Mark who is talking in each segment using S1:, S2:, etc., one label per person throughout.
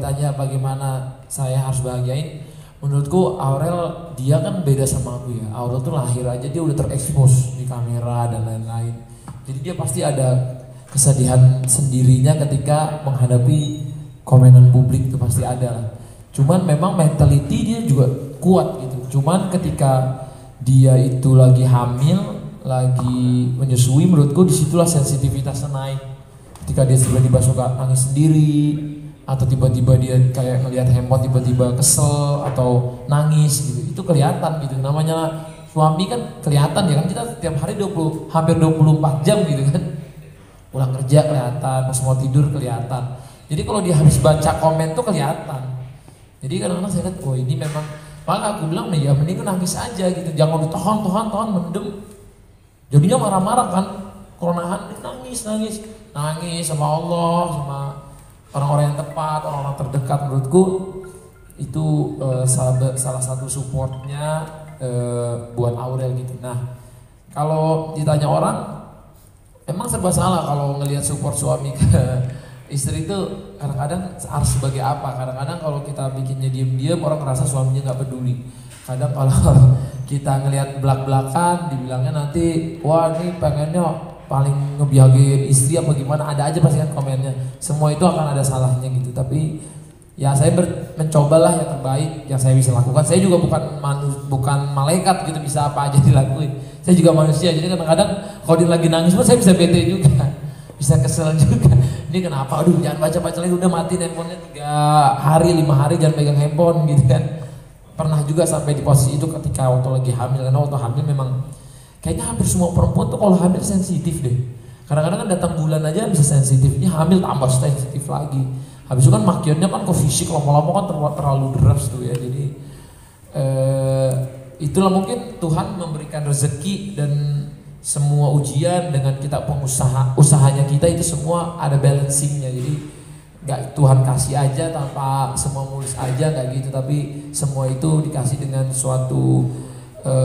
S1: ditanya bagaimana saya harus bahagiain, menurutku Aurel dia kan beda sama aku ya. Aurel tuh lahir aja dia udah terekspos di kamera dan lain-lain. Jadi dia pasti ada kesedihan sendirinya ketika menghadapi komenan publik, itu pasti ada lah. Cuman memang mentality dia juga kuat gitu. Cuman ketika dia itu lagi hamil, lagi menyusui, menurutku disitulah sensitivitasnya naik. Ketika dia tiba-tiba suka nangis sendiri, atau tiba-tiba dia kayak ngelihat handphone tiba-tiba kesel atau nangis gitu, itu kelihatan gitu. Namanya suami kan kelihatan ya kan, kita tiap hari hampir 24 jam gitu kan, pulang kerja kelihatan, pas mau tidur kelihatan. Jadi kalau dia habis baca komen tuh kelihatan. Jadi kadang-kadang saya lihat, oh ini memang, maka aku bilang nih ya mending nangis aja gitu, jangan ditahan mendem. Jadinya marah-marah kan, kalau nangis sama Allah, sama orang-orang yang tepat, orang-orang terdekat. Menurutku itu salah satu supportnya buat Aurel gitu. Nah kalau ditanya orang, emang serba salah kalau ngelihat support suami ke istri itu. Kadang-kadang harus sebagai apa? Kadang-kadang kalau kita bikinnya diem-diem, orang ngerasa suaminya nggak peduli. Kadang kalau kita ngelihat belak-belakan, dibilangnya nanti, wah ini pengennya paling ngebiayain istri apa gimana, ada aja pasti kan komennya. Semua itu akan ada salahnya gitu. Tapi ya saya mencobalah yang terbaik yang saya bisa lakukan. Saya juga bukan malaikat gitu, bisa apa aja dilakuin. Saya juga manusia, jadi kadang-kadang kalau dia lagi nangis pun saya bisa bete juga, bisa kesel juga. Ini kenapa? Aduh jangan baca-baca lagi, udah matiin handphonenya 3 hari 5 hari jangan pegang handphone gitu kan. Pernah juga sampai di posisi itu ketika waktu lagi hamil, karena waktu hamil memang kayaknya hampir semua perempuan tuh kalau hamil sensitif deh. Kadang-kadang kan datang bulan aja bisa sensitif, ini hamil tambah sensitif lagi. Habis itu kan makionnya kan ke fisik, lama-lama kan terlalu deras tuh ya. Jadi itulah mungkin Tuhan memberikan rezeki, dan semua ujian dengan kita usahanya kita itu semua ada balancingnya. Jadi nggak Tuhan kasih aja tanpa semua mulus aja, nggak gitu. Tapi semua itu dikasih dengan suatu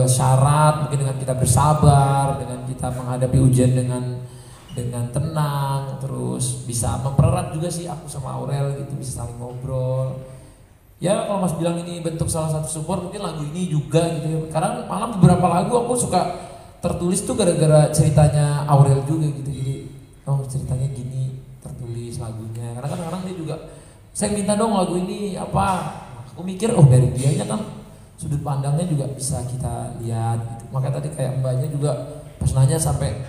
S1: syarat, mungkin dengan kita bersabar, dengan kita menghadapi ujian dengan tenang, terus bisa mempererat juga sih aku sama Aurel gitu, bisa saling ngobrol. Ya kalau Mas bilang ini bentuk salah satu support, mungkin lagu ini juga gitu ya. Karena malam beberapa lagu aku suka tertulis tuh gara-gara ceritanya Aurel juga gitu. Jadi oh ceritanya gini, tertulis lagunya. Karena kadang-kadang dia juga, saya minta dong lagu ini apa, aku mikir oh dari dianya kan sudut pandangnya juga bisa kita lihat gitu. Makanya tadi kayak mbaknya juga pas nanya sampai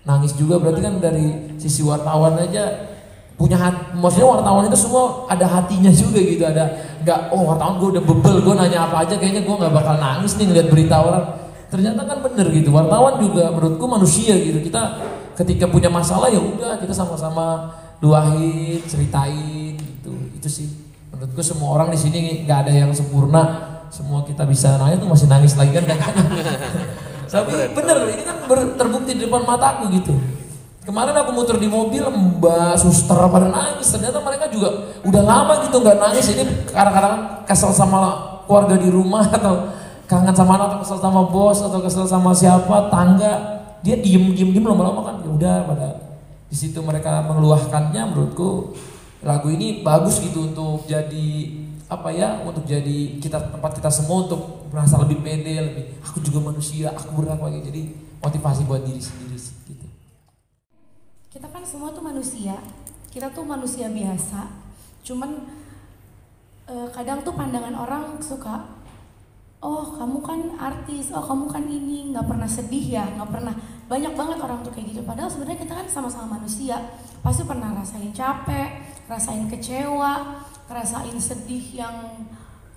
S1: nangis juga, berarti kan dari sisi wartawan aja punya hati. Maksudnya wartawan itu semua ada hatinya juga gitu. Ada nggak, oh wartawan gue udah bebel, gue nanya apa aja kayaknya gue nggak bakal nangis nih ngeliat berita orang. Ternyata kan bener gitu, wartawan juga menurutku manusia gitu. Kita ketika punya masalah ya udah kita sama-sama luahin, ceritain gitu. Itu sih menurutku semua orang di sini nggak ada yang sempurna. Semua kita bisa nanya tuh masih nangis lagi kan kadang-kadang. Tapi bener, ini kan terbukti di depan mataku gitu. Kemarin aku muter di mobil, mbak suster pada nangis. Ternyata mereka juga udah lama gitu nggak nangis. Ini kadang-kadang kesel sama keluarga di rumah, atau kangen sama anak, atau kesel sama bos, atau kesel sama siapa, tangga. Dia diem lama-lama kan, ya udah pada di situ mereka mengeluahkannya. Menurutku lagu ini bagus gitu untuk jadi apa ya, untuk jadi tempat kita semua untuk merasa lebih pede, lebih aku juga manusia, aku berat lagi. Jadi motivasi buat diri sendiri gitu.
S2: Kita kan semua tuh manusia, kita tuh manusia biasa. Cuman kadang tuh pandangan orang suka, oh kamu kan artis, oh kamu kan ini, nggak pernah sedih ya, nggak pernah. Banyak banget orang tuh kayak gitu. Padahal sebenarnya kita kan sama-sama manusia, pasti pernah rasain capek, rasain kecewa, rasain sedih yang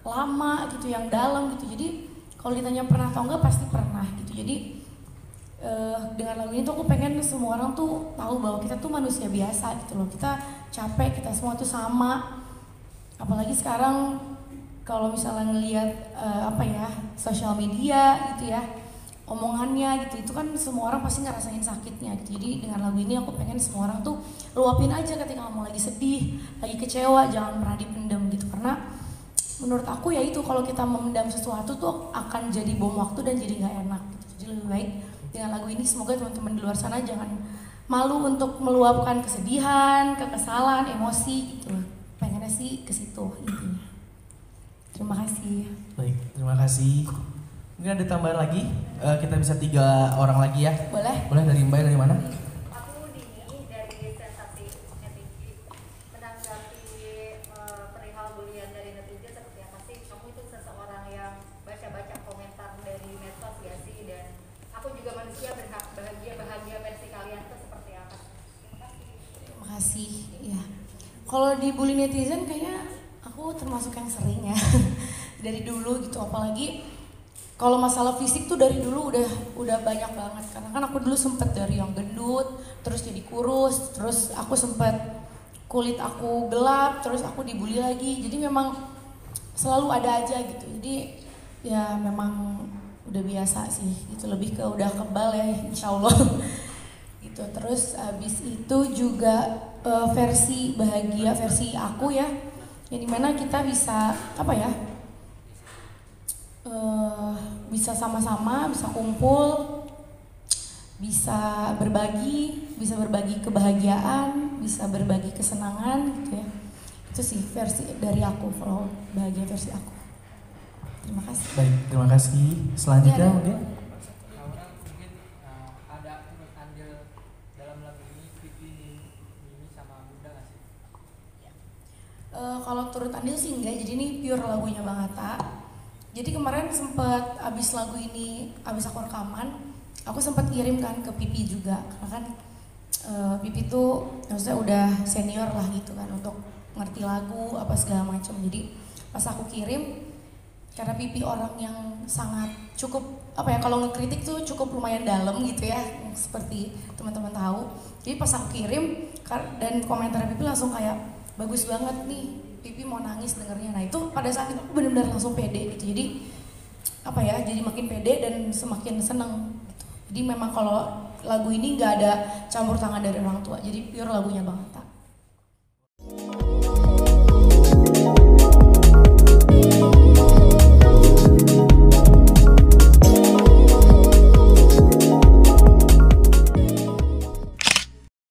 S2: lama gitu, yang dalam gitu. Jadi kalau ditanya pernah atau enggak, pasti pernah gitu. Jadi dengan lagu ini tuh aku pengen semua orang tuh tahu bahwa kita tuh manusia biasa gitu loh. Kita capek, kita semua tuh sama. Apalagi sekarang kalau misalnya ngelihat sosial media gitu ya, omongannya gitu, itu kan semua orang pasti ngerasain sakitnya gitu. Jadi dengan lagu ini aku pengen semua orang tuh luapin aja ketika kamu lagi sedih, lagi kecewa, jangan pernah dipendam gitu. Karena menurut aku ya itu, kalau kita memendam sesuatu tuh akan jadi bom waktu dan jadi nggak enak gitu. Jadi lebih baik dengan lagu ini semoga teman-teman di luar sana jangan malu untuk meluapkan kesedihan, kekesalan, emosi gitu. Pengennya terinspirasi ke situ intinya. Terima kasih.
S3: Baik, terima kasih. Mungkin ada tambahan lagi, kita bisa 3 orang lagi ya.
S2: Boleh?
S3: Boleh, dari Mbak, dari mana?
S4: Aku Dini dari Sensasi Netizen. Menanggapi perihal bulian dari netizen seperti apa sih? Kamu itu seseorang yang baca-baca komentar dari medsos ya sih? Dan aku juga manusia berhak bahagia versi kalian itu seperti apa? Terima kasih.
S2: Terima kasih. Ya. Kalau dibully netizen kayaknya aku termasuk yang sering ya. Dari dulu gitu, apalagi kalau masalah fisik tuh dari dulu udah banyak banget, karena kan aku dulu sempet dari yang gendut terus jadi kurus, terus aku sempet kulit aku gelap, terus aku dibully lagi. Jadi memang selalu ada aja gitu. Jadi ya memang udah biasa sih gitu, lebih ke udah kebal ya insyaallah. Gitu. Terus abis itu juga versi bahagia versi aku ya, yang dimana kita bisa apa ya, bisa sama-sama, bisa kumpul, bisa berbagi kebahagiaan, bisa berbagi kesenangan gitu ya. Itu sih versi dari aku, kalau bahagia versi aku. Terima kasih.
S3: Baik, terima kasih. Selanjutnya
S2: Ya,
S3: mungkin
S5: Aurel mungkin ada turut andil dalam lagu ini Pipi Mimi sama Bunda nggak sih?
S2: Kalau turut andil sih enggak, jadi ini pure lagunya Bang Atta. Jadi kemarin sempat abis lagu ini, abis aku rekaman, aku sempat kirim kan ke Pipi juga, karena kan Pipi tuh maksudnya udah senior lah gitu kan untuk ngerti lagu apa segala macam. Jadi pas aku kirim, karena Pipi orang yang sangat cukup apa ya, kalau ngekritik tuh cukup lumayan dalam gitu ya, seperti teman-teman tahu. Jadi pas aku kirim dan komentar Pipi langsung kayak bagus banget nih, Pipi mau nangis dengernya. Nah itu pada saat itu aku benar-benar langsung pede gitu. Jadi apa ya, jadi makin pede dan semakin seneng gitu. Jadi memang kalau lagu ini nggak ada campur tangan dari orang tua, jadi pure lagunya banget.